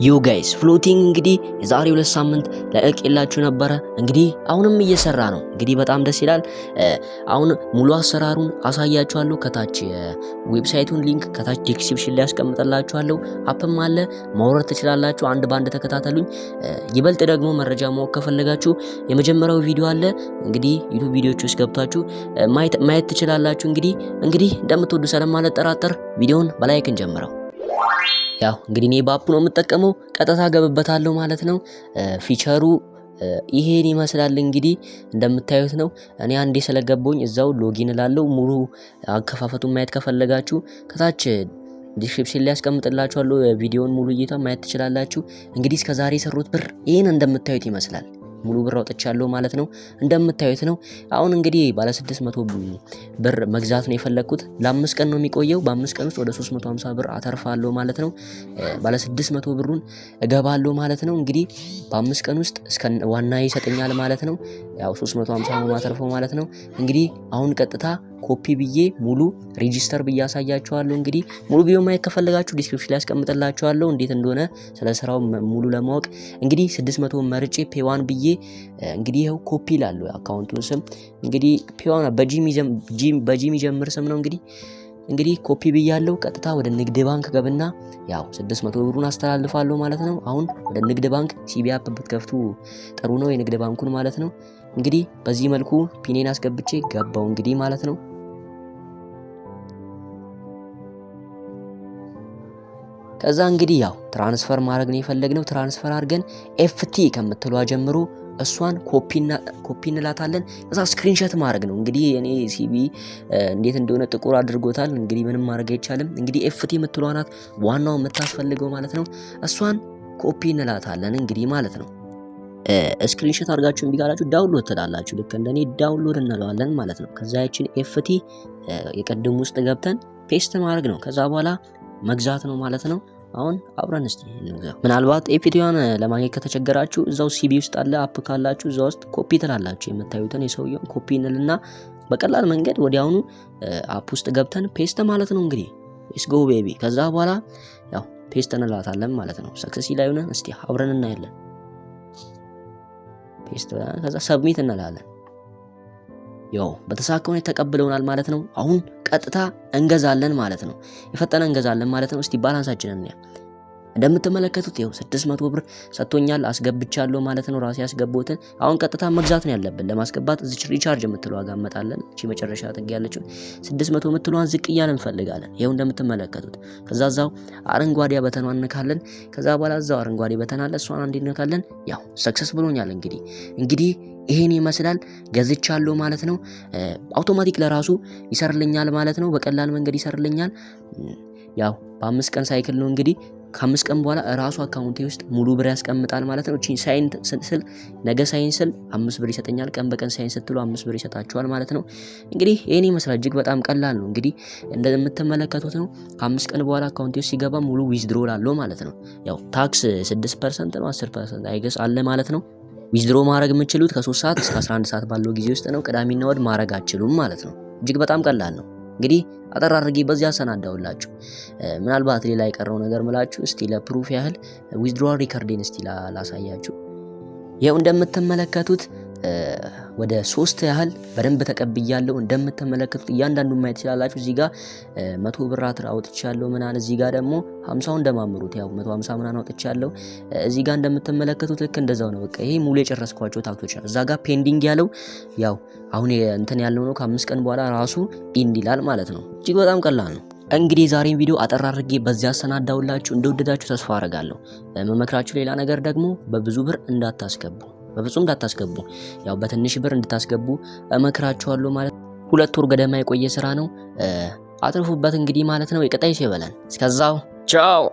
ዩ ጋይስ ፍሎቲንግ እንግዲህ የዛሬ 2 ሳምንት ለቅቄላችሁ ነበረ። እንግዲህ አሁንም እየሰራ ነው። እንግዲህ በጣም ደስ ይላል። አሁን ሙሉ አሰራሩን አሳያችኋለሁ። ከታች ዌብሳይቱን ሊንክ ከታች ዲስክሪፕሽን ላይ አስቀምጥላችኋለሁ። አፕም አለ ማውረድ ትችላላችሁ። አንድ ባንድ ተከታተሉኝ። ይበልጥ ደግሞ መረጃ ማወቅ ከፈለጋችሁ የመጀመሪያው ቪዲዮ አለ። እንግዲህ ዩቲዩብ ቪዲዮዎች ውስጥ ገብታችሁ ማየት ትችላላችሁ። እንግዲህ እንደምትወዱ ስለማልጠራጠር ቪዲዮውን በላይክ እንጀምረው። ያው እንግዲህ እኔ በአፕ ነው የምጠቀመው። ቀጥታ ገብበታለሁ ማለት ነው። ፊቸሩ ይሄን ይመስላል። እንግዲህ እንደምታዩት ነው። እኔ አንዴ ስለገባኝ እዛው ሎጊን እላለሁ። ሙሉ አከፋፈቱን ማየት ከፈለጋችሁ ከታች ዲስክሪፕሽን ላይ አስቀምጥላችኋለሁ። ቪዲዮውን ሙሉ እይታ ማየት ትችላላችሁ። እንግዲህ እስከዛሬ የሰሩት ብር ይሄን እንደምታዩት ይመስላል። ሙሉ ብር አውጥቻለሁ ማለት ነው። እንደምታዩት ነው። አሁን እንግዲህ ባለ 600 ብር መግዛት ነው የፈለኩት። ለ5 ቀን ነው የሚቆየው። በ5 ቀን ውስጥ ወደ 350 ብር አተርፋለሁ ማለት ነው። ባለ 600 ብሩን እገባለሁ ማለት ነው። እንግዲህ በ5 ቀን ውስጥ እስከ ዋና ይሰጠኛል ማለት ነው። ያው 350 ነው ማተርፈው ማለት ነው። እንግዲህ አሁን ቀጥታ ኮፒ ብዬ ሙሉ ሬጂስተር ብዬ አሳያችኋለሁ። እንግዲህ ሙሉ ቪዲዮ ማየት ከፈለጋችሁ ዲስክሪፕሽን ላይ አስቀምጥላችኋለሁ እንዴት እንደሆነ ስለ ስራው ሙሉ ለማወቅ። እንግዲህ 600 መርጬ ፔዋን ብዬ እንግዲህ ይሄው ኮፒ ላለው አካውንቱን ስም እንግዲህ ፔዋን በጂ የሚጀምር ስም ነው። እንግዲህ ኮፒ ብያለሁ። ቀጥታ ወደ ንግድ ባንክ ገብና ያው 600 ብሩን አስተላልፋለሁ ማለት ነው። አሁን ወደ ንግድ ባንክ ሲቢ አፕ ብትከፍቱ ጥሩ ነው፣ የንግድ ባንኩን ማለት ነው። እንግዲህ በዚህ መልኩ ፒኔን አስገብቼ ገባው እንግዲህ ማለት ነው። ከዛ እንግዲህ ያው ትራንስፈር ማድረግ ነው የፈለግነው። ትራንስፈር አድርገን ኤፍቲ ከምትሏ ጀምሮ እሷን ኮፒ እንላታለን። ከዛ ስክሪንሾት ማድረግ ነው። እንግዲህ እኔ ሲቢ እንዴት እንደሆነ ጥቁር አድርጎታል። እንግዲህ ምንም ማድረግ አይቻልም። እንግዲህ ኤፍቲ የምትሏ ናት ዋናው የምታስፈልገው ማለት ነው። እሷን ኮፒ እንላታለን እንግዲህ ማለት ነው። ስክሪንሾት አድርጋችሁ እምቢ ካላችሁ ዳውንሎድ ትላላችሁ። ልክ እንደኔ ዳውንሎድ እንለዋለን ማለት ነው። ከዛ ያችን ኤፍቲ የቀድሙ ውስጥ ገብተን ፔስት ማድረግ ነው። ከዛ በኋላ መግዛት ነው ማለት ነው። አሁን አብረን እስቲ እንግዛው። ምናልባት ኤፍቲዋን ለማግኘት ከተቸገራችሁ እዛው ሲቢ ውስጥ አለ አፕ ካላችሁ እዛው ውስጥ ኮፒ ትላላችሁ። የምታዩትን የሰውየውን ኮፒ እንልና በቀላል መንገድ ወዲያውኑ አፕ ውስጥ ገብተን ፔስት ማለት ነው። እንግዲህ ሌትስ ጎ ቤቢ። ከዛ በኋላ ያው ፔስት እንላታለን ማለት ነው። ሰክሰስ ላይ ሆነን እስቲ አብረን እናያለን። ፔስት ከዛ ሰብሚት እንላለን። ያው በተሳካ ሁኔታ ተቀብለውናል ማለት ነው። አሁን ቀጥታ እንገዛለን ማለት ነው። የፈጠነ እንገዛለን ማለት ነው። እስቲ ባላንሳችንን እንያ። እንደምትመለከቱት ይኸው 600 ብር ሰጥቶኛል፣ አስገብቻለሁ ማለት ነው። ራሴ ያስገባሁትን አሁን ቀጥታ መግዛት ነው ያለብን። ለማስገባት እዚህ ሪቻርጅ የምትለው ዋጋ አመጣለን። እቺ መጨረሻ ጥግ ያለችው 600 የምትለዋን ዝቅ እያልን እንፈልጋለን። ይኸው እንደምትመለከቱት ከዛ እዛው አረንጓዴ በተኗን እንነካለን። ከዛ በኋላ እዛው አረንጓዴ በተን አለ፣ እሷን አንዴ እንነካለን። ያው ሰክሰስ ብሎኛል። እንግዲህ ይሄን ይመስላል። ገዝቻለሁ ማለት ነው። አውቶማቲክ ለራሱ ይሰርልኛል ማለት ነው። በቀላል መንገድ ይሰርልኛል። ያው በ5 ቀን ሳይክል ነው እንግዲህ ከ5 ቀን በኋላ ራሱ አካውንቴ ውስጥ ሙሉ ብር ያስቀምጣል ማለት ነው። እቺ ሳይን ስል ነገ ሳይን ስል 5 ብር ይሰጠኛል። ቀን በቀን ሳይን ስትሉ 5 ብር ይሰጣችኋል ማለት ነው። እንግዲህ ይሄን ይመስላል። እጅግ በጣም ቀላል ነው። እንግዲህ እንደምትመለከቱት ነው። ከ5 ቀን በኋላ አካውንቴ ውስጥ ሲገባ ሙሉ ዊዝድሮ ላለው ማለት ነው። ያው ታክስ 6% ነው 10% አይገስ አለ ማለት ነው። ዊዝድሮ ማድረግ የምትችሉት ከ3 ሰዓት እስከ 11 ሰዓት ባለው ጊዜ ውስጥ ነው። ቅዳሜና እሁድ ማድረግ አትችሉም ማለት ነው። እጅግ በጣም ቀላል ነው። እንግዲህ አጠር አድርጌ በዚህ አሰናዳውላችሁ። ምናልባት ሌላ የቀረው ነገር ምላችሁ እስቲ ለፕሩፍ ያህል ዊዝድሮዋል ሪከርዴን እስቲ ላሳያችሁ። ይኸው እንደምትመለከቱት ወደ 3 ያህል በደንብ ተቀብያለሁ። እንደምትመለከቱት እያንዳንዱን ማየት ይችላልላችሁ። እዚህ ጋር 100 ብር አውጥቻለሁ ምናምን። እዚህ ጋር ደግሞ 50ውን ደማምሩት። ያው 150 ምናምን አውጥቻለሁ። እዚህ ጋር እንደምትመለከቱት ልክ እንደዛው ነው። በቃ ይሄ ሙሉ የጨረስኳቸው ታክቶች ነው። እዛ ጋር ፔንዲንግ ያለው ያው አሁን እንትን ያለው ነው። ከ5 ቀን በኋላ ራሱ ኢንድ ይላል ማለት ነው። እጅግ በጣም ቀላል ነው። እንግዲህ ዛሬን ቪዲዮ አጠር አድርጌ በዚህ አሰናዳውላችሁ። እንደወደዳችሁ ተስፋ አደርጋለሁ። መመክራችሁ ሌላ ነገር ደግሞ በብዙ ብር እንዳታስገቡ፣ በፍጹም እንዳታስገቡ። ያው በትንሽ ብር እንድታስገቡ እመክራችኋለሁ ማለት 2 ወር ገደማ የቆየ ስራ ነው። አትርፉበት እንግዲህ ማለት ነው። የቀጣይ ሰው ይበለን። እስከዛው ቻው።